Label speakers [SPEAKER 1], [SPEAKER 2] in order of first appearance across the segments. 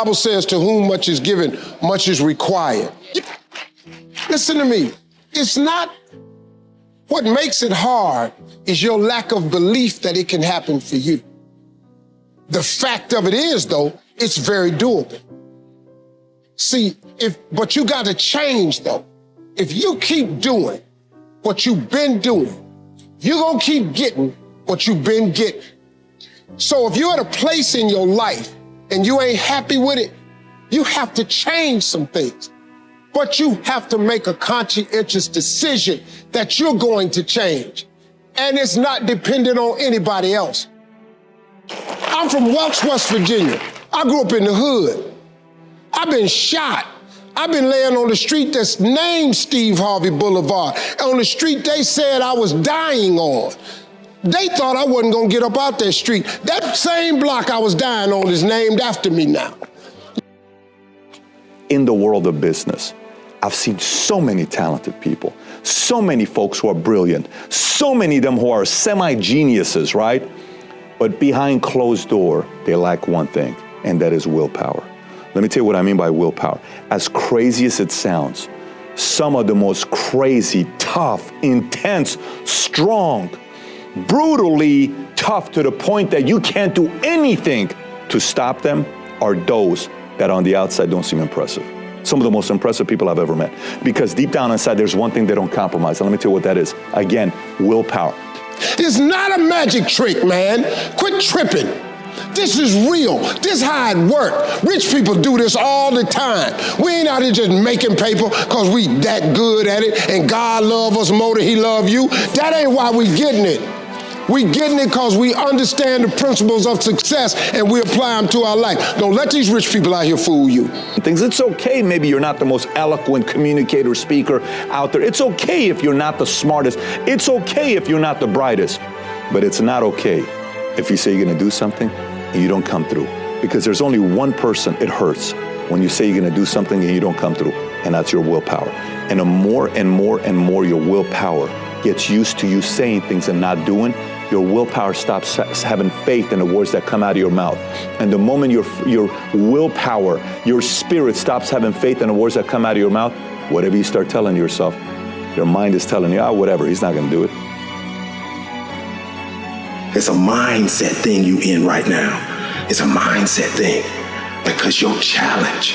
[SPEAKER 1] Bible says, to whom much is given, much is required. Listen to me. It's not what makes it hard is your lack of belief that it can happen for you. The fact of it is, though, it's very doable. See, but you got to change, though. If you keep doing what you've been doing, you're going to keep getting what you've been getting. So if you're at a place in your life and you ain't happy with it, you have to change some things. But you have to make a conscientious decision that you're going to change. And it's not dependent on anybody else. I'm from Welch, West Virginia. I grew up in the hood. I've been shot. I've been laying on the street that's named Steve Harvey Boulevard. On the street they said I was dying on. They thought I wasn't gonna get up out that street. That same block I was dying on is named after me now.
[SPEAKER 2] In the world of business, I've seen so many talented people, so many folks who are brilliant, so many of them who are semi-geniuses, right? But behind closed door, they lack one thing, and that is willpower. Let me tell you what I mean by willpower. As crazy as it sounds, some of the most crazy, tough, intense, strong, brutally tough to the point that you can't do anything to stop them are those that on the outside don't seem impressive. Some of the most impressive people I've ever met. Because deep down inside, there's one thing they don't compromise. And let me tell you what that is. Again, willpower.
[SPEAKER 1] It's not a magic trick, man. Quit tripping. This is real. This is how it works. Rich people do this all the time. We ain't out here just making paper because we that good at it and God love us more than he love you. That ain't why we getting it. We getting it because we understand the principles of success and we apply them to our life. Don't let these rich people out here fool you.
[SPEAKER 2] It's okay maybe you're not the most eloquent communicator, speaker out there. It's okay if you're not the smartest. It's okay if you're not the brightest. But it's not okay if you say you're going to do something and you don't come through. Because there's only one person it hurts when you say you're going to do something and you don't come through, and that's your willpower. And the more and more and more your willpower gets used to you saying things and not doing, your willpower stops having faith in the words that come out of your mouth. And the moment your willpower, your spirit stops having faith in the words that come out of your mouth, whatever you start telling yourself, your mind is telling you, whatever, he's not going to do it.
[SPEAKER 3] It's a mindset thing you in right now. It's a mindset thing because your challenge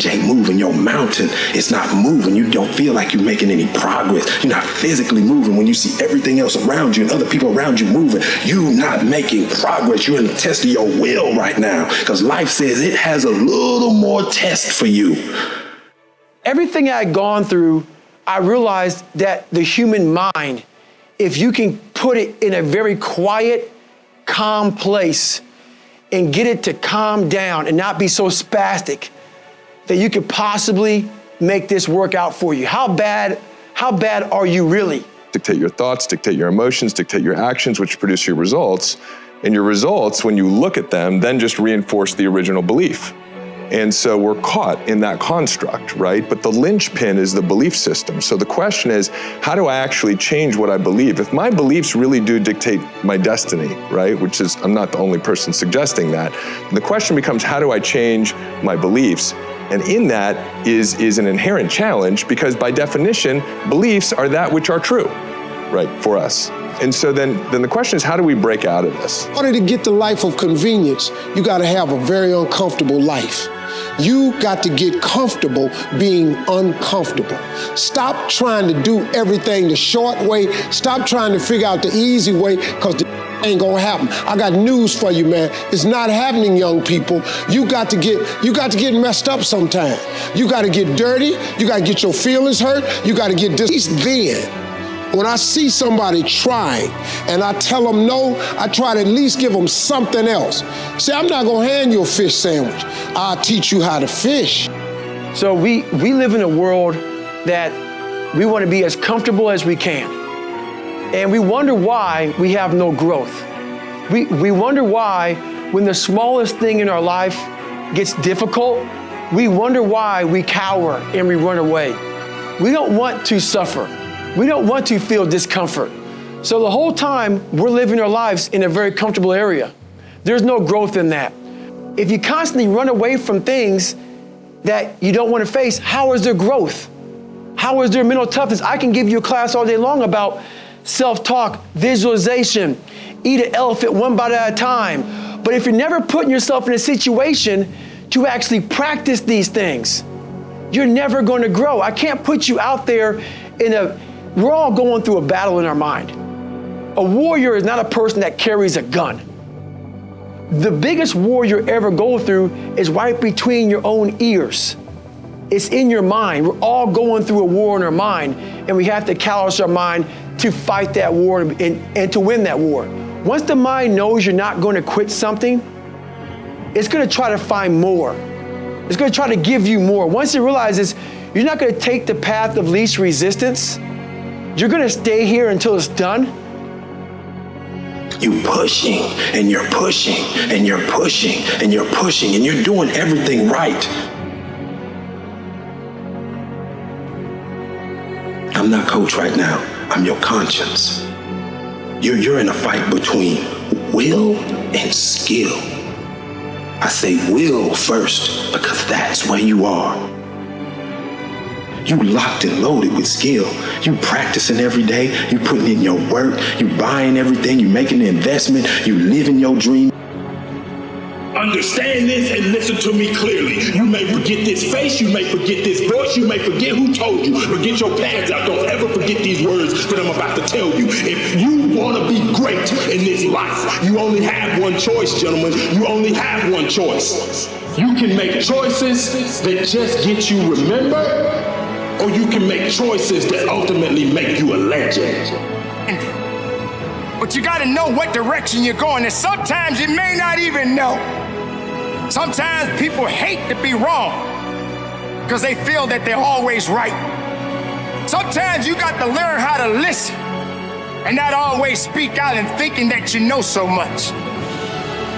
[SPEAKER 3] ain't moving. Your mountain is not moving. You don't feel like you're making any progress. You're not physically moving when you see everything else around you and other people around you moving. You're not making progress. You're in the test of your will right now because life says it has a little more test for you.
[SPEAKER 4] Everything I'd gone through, I realized that the human mind, if you can put it in a very quiet, calm place and get it to calm down and not be so spastic, that you could possibly make this work out for you. How bad are you really?
[SPEAKER 5] Dictate your thoughts, dictate your emotions, dictate your actions, which produce your results. And your results, when you look at them, then just reinforce the original belief. And so we're caught in that construct, right? But the linchpin is the belief system. So the question is, how do I actually change what I believe? If my beliefs really do dictate my destiny, right? Which is, I'm not the only person suggesting that. The question becomes, how do I change my beliefs? And in that is an inherent challenge because by definition, beliefs are that which are true, right, for us. And so then the question is, how do we break out of this?
[SPEAKER 1] In order to get the life of convenience, you got to have a very uncomfortable life. You got to get comfortable being uncomfortable. Stop trying to do everything the short way. Stop trying to figure out the easy way because the ain't gonna happen. I got news for you, man. It's not happening, young people. You got to get messed up sometime. You got to get dirty. You got to get your feelings hurt. You got to get then. When I see somebody trying and I tell them no, I try to at least give them something else. See, I'm not gonna hand you a fish sandwich. I'll teach you how to fish.
[SPEAKER 4] So we live in a world that we want to be as comfortable as we can. And we wonder why we have no growth. We wonder why when the smallest thing in our life gets difficult, we wonder why we cower and we run away. We don't want to suffer. We don't want to feel discomfort. So the whole time we're living our lives in a very comfortable area. There's no growth in that. If you constantly run away from things that you don't want to face, how is there growth? How is there mental toughness? I can give you a class all day long about self-talk, visualization, eat an elephant one bite at a time. But if you're never putting yourself in a situation to actually practice these things, you're never going to grow. I can't put you out there we're all going through a battle in our mind. A warrior is not a person that carries a gun. The biggest war you ever go through is right between your own ears. It's in your mind. We're all going through a war in our mind, and we have to callous our mind to fight that war and to win that war. Once the mind knows you're not going to quit something, it's going to try to find more. It's going to try to give you more. Once it realizes you're not going to take the path of least resistance, you're going to stay here until it's done.
[SPEAKER 3] You pushing and you're pushing and you're pushing and you're pushing and you're doing everything right. I'm not coach right now. I'm your conscience. You're in a fight between will and skill. I say will first because that's where you are. You locked and loaded with skill. You practicing every day. You putting in your work. You buying everything. You making the investment. You living your dream.
[SPEAKER 6] Understand this and listen to me clearly. You may forget this face, you may forget this voice, you may forget who told you, but get your pads out. Don't ever forget these words that I'm about to tell you. If you want to be great in this life, you only have one choice, gentlemen. You only have one choice. You can make choices that just get you remembered, or you can make choices that ultimately make you a legend.
[SPEAKER 7] But you gotta know what direction you're going, and sometimes you may not even know. Sometimes people hate to be wrong because they feel that they're always right. Sometimes you got to learn how to listen and not always speak out and thinking that you know so much.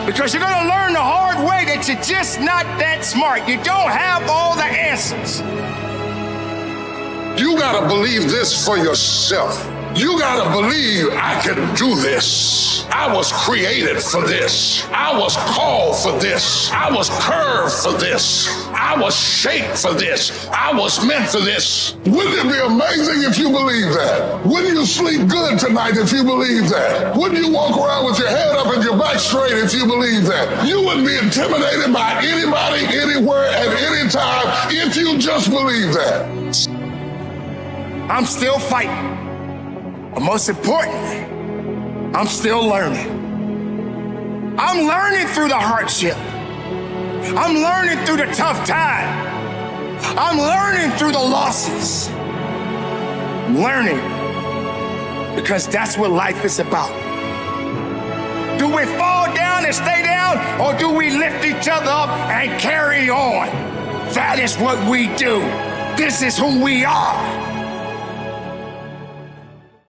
[SPEAKER 7] Because you're gonna learn the hard way that you're just not that smart. You don't have all the answers.
[SPEAKER 8] You gotta believe this for yourself. You gotta believe I can do this. I was created for this. I was called for this. I was curved for this. I was shaped for this. I was meant for this.
[SPEAKER 9] Wouldn't it be amazing if you believe that? Wouldn't you sleep good tonight if you believe that? Wouldn't you walk around with your head up and your back straight if you believe that? You wouldn't be intimidated by anybody, anywhere, at any time if you just believe that.
[SPEAKER 7] I'm still fighting. But most importantly, I'm still learning. I'm learning through the hardship. I'm learning through the tough time. I'm learning through the losses. I'm learning because that's what life is about. Do we fall down and stay down, or do we lift each other up and carry on? That is what we do. This is who we are.